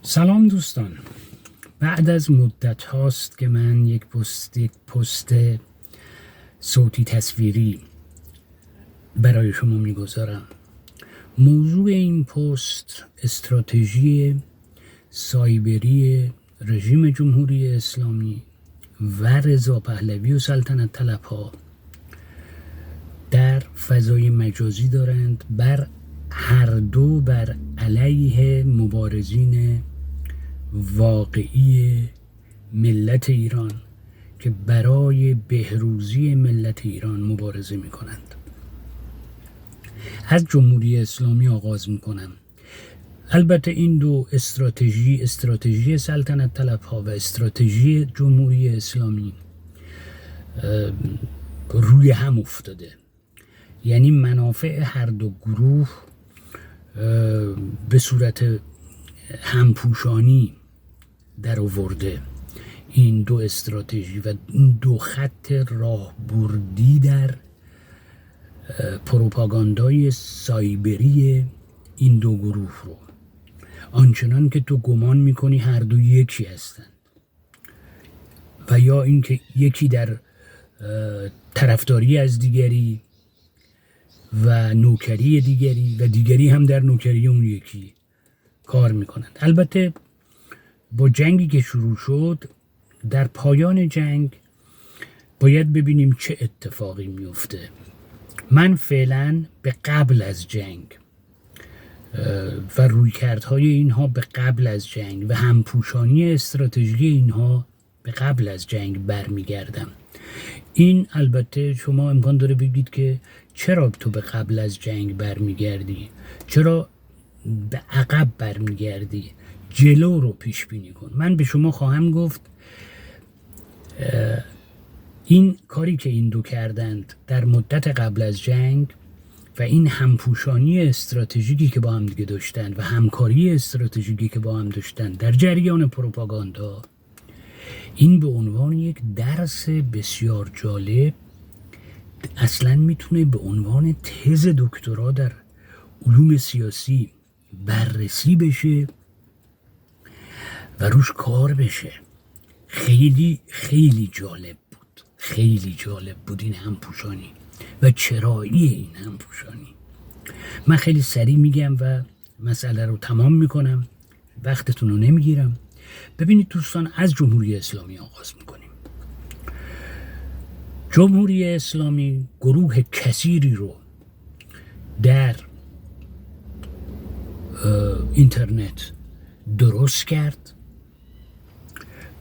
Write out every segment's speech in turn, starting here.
سلام دوستان، بعد از مدت هاست که من یک پست صوتی تصویری برای شما میگذارم. موضوع این پست استراتژی سایبری رژیم جمهوری اسلامی و رضا پهلوی و سلطنت طلبها در فضای مجازی دارند بر هر دو بر علیه مبارزین واقعی ملت ایران که برای بهروزی ملت ایران مبارزه می کنند. از جمهوری اسلامی آغاز می کنم. البته این دو استراتژی سلطنت طلبها و استراتژی جمهوری اسلامی روی هم افتاده، یعنی منافع هر دو گروه به صورت همپوشانی در آورده این دو استراتژی و این دو خط راهبردی در پروپاگاندای سایبری این دو گروه رو، آنچنان که تو گمان میکنی هر دو یکی هستند و یا اینکه یکی در طرفداری از دیگری و نوکری دیگری و دیگری هم در نوکری اون یکی کار میکنند. البته با جنگی که شروع شد، در پایان جنگ باید ببینیم چه اتفاقی میفته. من فعلا به قبل از جنگ و رویکردهای اینها به قبل از جنگ و همپوشانی استراتژی اینها به قبل از جنگ برمیگردم. این البته شما امکان داره بگید که چرا تو به قبل از جنگ برمیگردی؟ چرا به عقب برمیگردی؟ جلو رو پیش بینی کن. من به شما خواهم گفت این کاری که این دو کردند در مدت قبل از جنگ و این همپوشانی استراتژیکی که با هم دیگه داشتند و همکاری استراتژیکی که با هم داشتند در جریان پروپاگاندا، این به عنوان یک درس بسیار جالب اصلا میتونه به عنوان تز دکترا در علوم سیاسی بررسی بشه و روش کار بشه. خیلی خیلی جالب بود، خیلی جالب بود این همپوشانی و چرایی این همپوشانی. من خیلی سریع میگم و مسئله رو تمام میکنم، وقتتون رو نمیگیرم. ببینید دوستان، از جمهوری اسلامی آغاز میکنیم. جمهوری اسلامی گروه کثیری رو در اینترنت درست کرد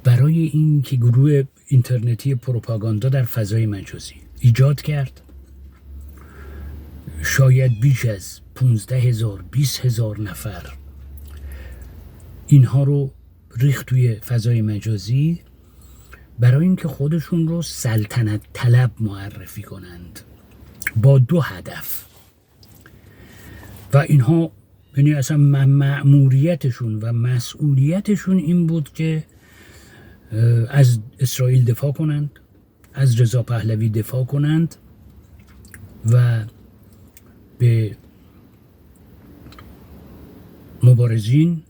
برای این که گروه اینترنتی پروپاگاندا در فضای مجازی ایجاد کرد. شاید بیش از 15,000 20,000 نفر اینها رو ریخت توی فضای مجازی برای اینکه خودشون رو سلطنت طلب معرفی کنند با دو هدف. و اینها یعنی اصلا مأموریتشون و مسئولیتشون این بود که از اسرائیل دفاع کنند، از رضا پهلوی دفاع کنند و به مبارزین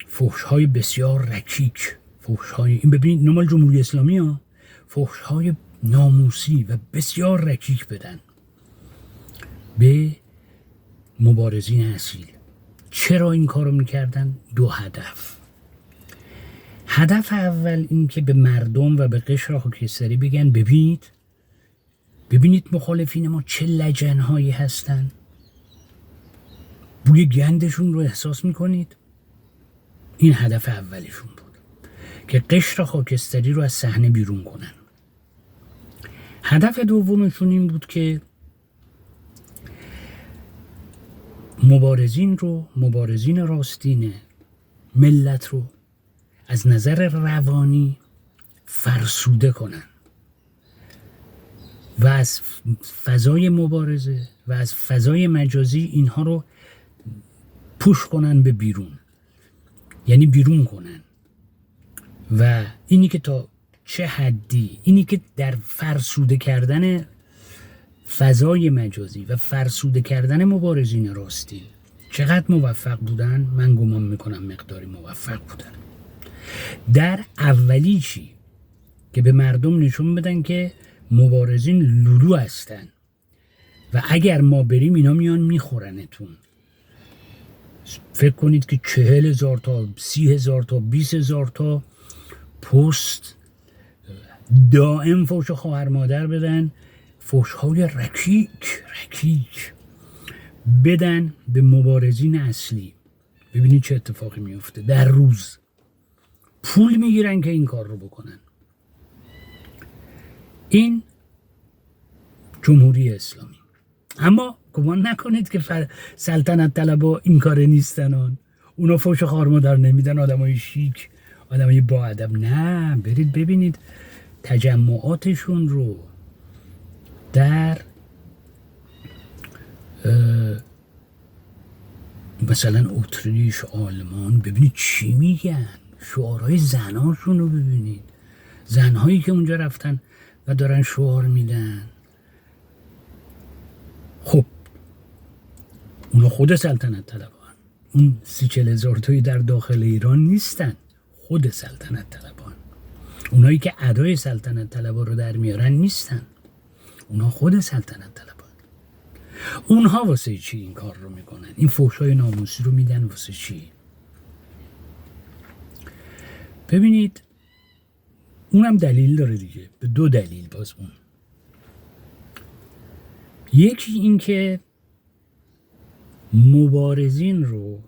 فحش‌های بسیار رکیک، این ببینید نمال جمهوری اسلامی ها، فحش‌های ناموسی و بسیار رکیک بدن به مبارزین اصیل. چرا این کارو میکردن؟ دو هدف. هدف اول این که به مردم و به قشر خاکستری بگن ببینید مخالفین ما چه لجن‌هایی هستن، بوی گندشون رو احساس میکنید. این هدف اولیشون بود که قشر خاکستری رو از صحنه بیرون کنن. هدف دومشون این بود که مبارزین راستین ملت رو از نظر روانی فرسوده کنن و از فضای مبارزه و از فضای مجازی اینها رو پوش کنن به بیرون، یعنی بیرون کنن. و اینی که تا چه حدی، اینی که در فرسوده کردن فضای مجازی و فرسوده کردن مبارزین راستین چقدر موفق بودن؟ من گمان میکنم مقداری موفق بودن. در اولی چی؟ که به مردم نشون بدن که مبارزین لولو هستن و اگر ما بریم اینا میان میخورنتون. فکر کنید که 40,000 تا 30,000 تا 20,000 تا پست دائم فوش خواهر مادر بدن، فوش‌های رکیک بدن به مبارزین اصلی. ببینید چه اتفاقی میفته. در روز پول میگیرن که این کار رو بکنن. این جمهوری اسلامی. اما گمان نکنید که سلطنت طلبا این کار نیستن. اونا فوش خواهر مادر نمیدن، آدمای شیک، آدمای با ادب. نه، برید ببینید تجمعاتشون رو در مثلا اتریش، آلمان. ببینید چی میگن، شعارهای زناشون رو ببینید، زنهایی که اونجا رفتن و دارن شعار میدن. خب اونا خود سلطنت طلبان، اون 30-40,000 تایی در داخل ایران نیستن، خود سلطنت طلبان. اونایی که ادای سلطنت طلبا رو در میارن نیستن، اونا خود سلطنت طلبان. اونها واسه چی این کار رو میکنن؟ این فحشای ناموسی رو میدن واسه چی؟ ببینید اونم دلیل داره دیگه، به 2 دلیل. باز اون یکی این که مبارزین رو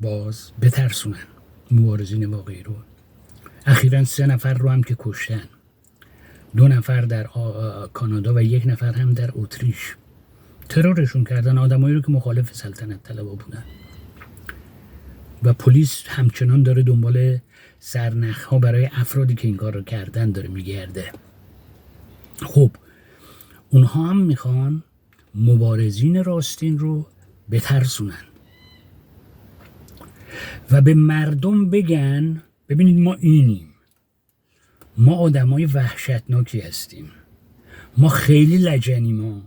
باز بترسونن، مبارزین واقعی رو. اخیراً 3 نفر رو هم که کشتن، 2 نفر در کانادا و 1 نفر هم در اتریش. ترورشون کردن، آدمایی رو که مخالف سلطنت طلبا بودن و پلیس همچنان داره دنبال سرنخ‌ها برای افرادی که این کار رو کردن داره میگرده. خب اونها هم میخوان مبارزین راستین رو بترسونن و به مردم بگن ببینید ما اینیم، ما آدمای وحشتناکی هستیم، ما خیلی لجنیم،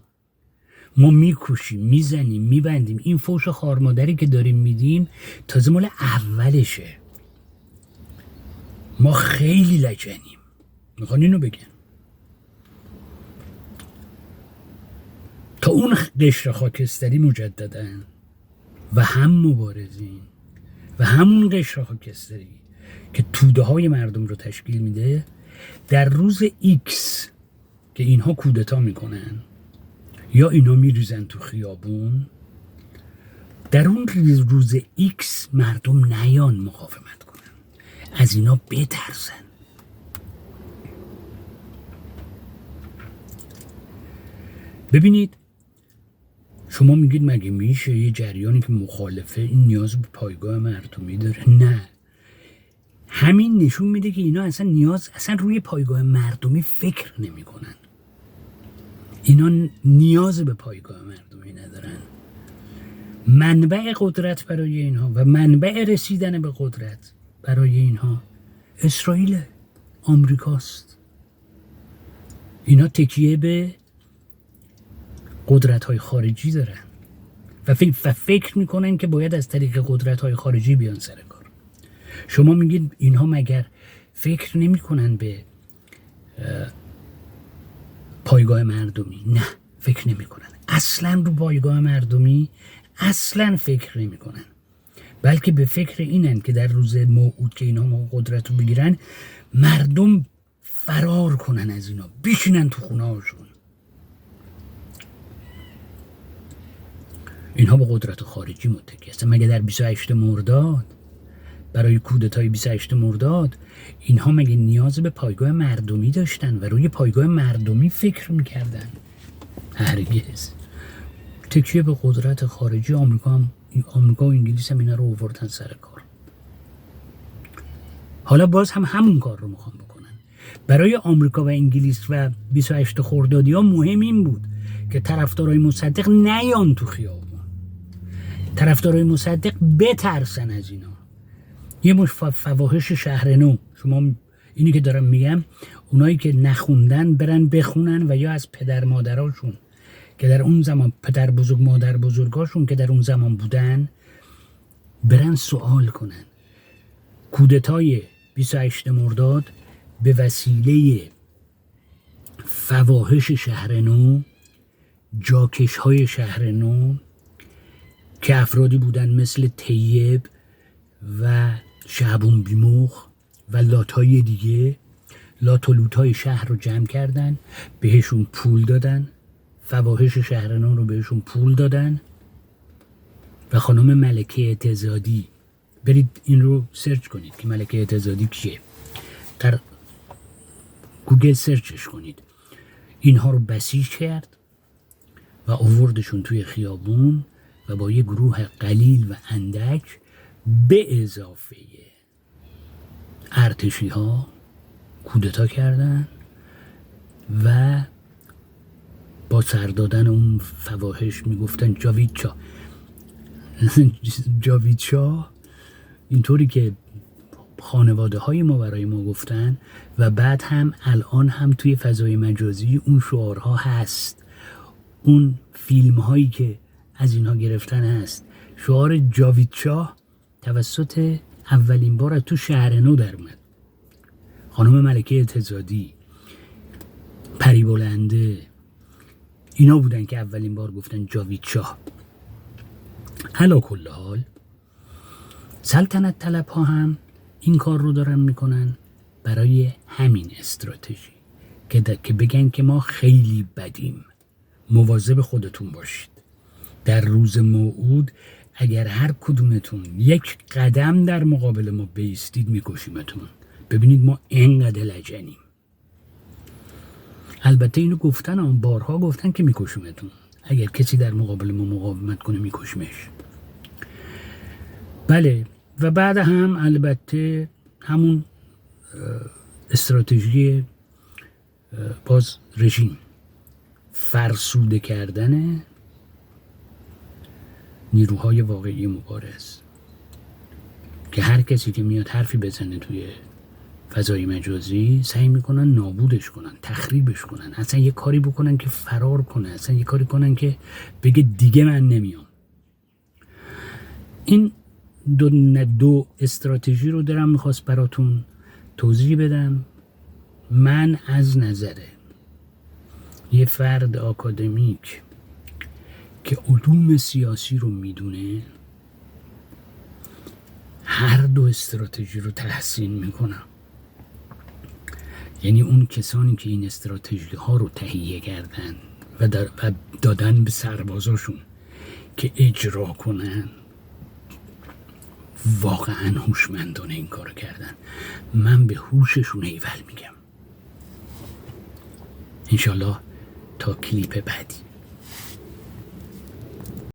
ما میکشیم، میزنیم، میبندیم. این فوش خارمادری که داریم میدیم تازه مال اولشه، ما خیلی لجنیم. میخوان اینو بگن تا اون قشر خاکستری مجددن و هم مبارزین و همون قشر خاکستری که توده های مردم رو تشکیل میده در روز ایکس که اینها کودتا میکنن یا اینا میریزن تو خیابون، در اون روز ایکس مردم نیان مقاومت کنن، از اینا بترسن. ببینید شما میگید مگه میشه یه جریانی که مخالفه این نیاز به پایگاه مردمی داره؟ نه، همین نشون میده که اینا اصلا روی پایگاه مردمی فکر نمی کنن. اینا نیاز به پایگاه مردمی ندارن. منبع قدرت برای اینها و منبع رسیدن به قدرت برای اینها اسرائیل، آمریکاست. اینا تکیه به قدرت‌های خارجی دارن و فکر میکنن که باید از طریق قدرت‌های خارجی بیان سر کار. شما میگید اینها مگر فکر نمیکنن به پایگاه مردمی؟ نه، فکر نمیکنن. اصلا رو پایگاه مردمی اصلا فکر نمیکنن، بلکه به فکر اینن که در روز موعود که اینها قدرت رو بگیرن مردم فرار کنن از اینا، بشینن تو خونه هاشون. اینها به قدرت خارجی متکی هستن. مگه در 28 مرداد برای کودتای 28 مرداد اینها مگه نیاز به پایگاه مردمی داشتن و روی پایگاه مردمی فکر میکردن؟ هرگز. تکیه به قدرت خارجی. آمریکا و انگلیس هم اینا رو آوردن سر کار. حالا باز هم همون کار رو میخوان بکنن. برای آمریکا و انگلیس و 28 خردادی ها مهم این بود که طرفدارای مصدق نیان تو خیابون، طرفدارای مصدق بترسن از اینا. یه مش فواحش شهر نو. شما اینی که دارم میگم، اونایی که نخوندن برن بخونن و یا از پدر مادراشون که در اون زمان، پدر بزرگ مادر بزرگاشون که در اون زمان بودن برن سوال کنن. کودتای 28 مرداد به وسیله فواحش شهر نو، جاکش های شهر نو که افرادی بودن مثل طیب و شعبون بیمخ و لاتای دیگه، لات و لوتای شهر رو جمع کردن، بهشون پول دادن، فواحش شهر نو رو بهشون پول دادن و خانم ملکه اعتزادی، برید این رو سرچ کنید که ملکه اعتزادی کیه، در گوگل سرچش کنید، اینها رو بسیج کرد و آوردشون توی خیابون و با یه گروه قلیل و اندک به اضافه ارتشی ها کودتا کردن و با سر دادن اون فواحش میگفتن جاوید شاه. جاوید شاه اینطوری که خانواده های ما برای ما گفتن و بعد هم الان هم توی فضای مجازی اون شعارها هست، اون فیلم هایی که از اینها گرفتن هست. شعار جاوید شاه توسط اولین بار تو شهر نو در اومد. خانم ملکه اعتزادی، پری بلنده، اینا بودن که اولین بار گفتن جاوید شاه. علا کل حال سلطنت طلب ها هم این کار رو دارن میکنن برای همین استراتژی که بگن که ما خیلی بدیم، مواظب خودتون باشید. در روز موعود اگر هر کدومتون یک قدم در مقابل ما بیستید میکشیمتون. ببینید ما اینقدر لجنیم. البته اینو گفتن، اون بارها گفتن که میکشیمتون، اگر کسی در مقابل ما مقاومت کنه میکشیمش. بله، و بعد هم البته همون استراتژی باز رژیم، فرسوده کردن نیروهای واقعی مبارز که هر کسی که میاد حرفی بزنه توی فضای مجازی سعی میکنن نابودش کنن، تخریبش کنن، اصلا یه کاری بکنن که فرار کنه، اصلا یه کاری کنن که بگه دیگه من نمیام. این دو استراتژی رو دارم میخواست براتون توضیح بدم. من از نظر یه فرد آکادمیک که علوم سیاسی رو میدونه هر دو استراتژی رو تحسین میکنم. یعنی اون کسانی که این استراتژی ها رو تهیه کردن و دادن به سربازاشون که اجرا کنن، واقعا هوشمندانه این کارو کردن. من به هوششون ایول میگم. انشالله تا کلیپ بعدی.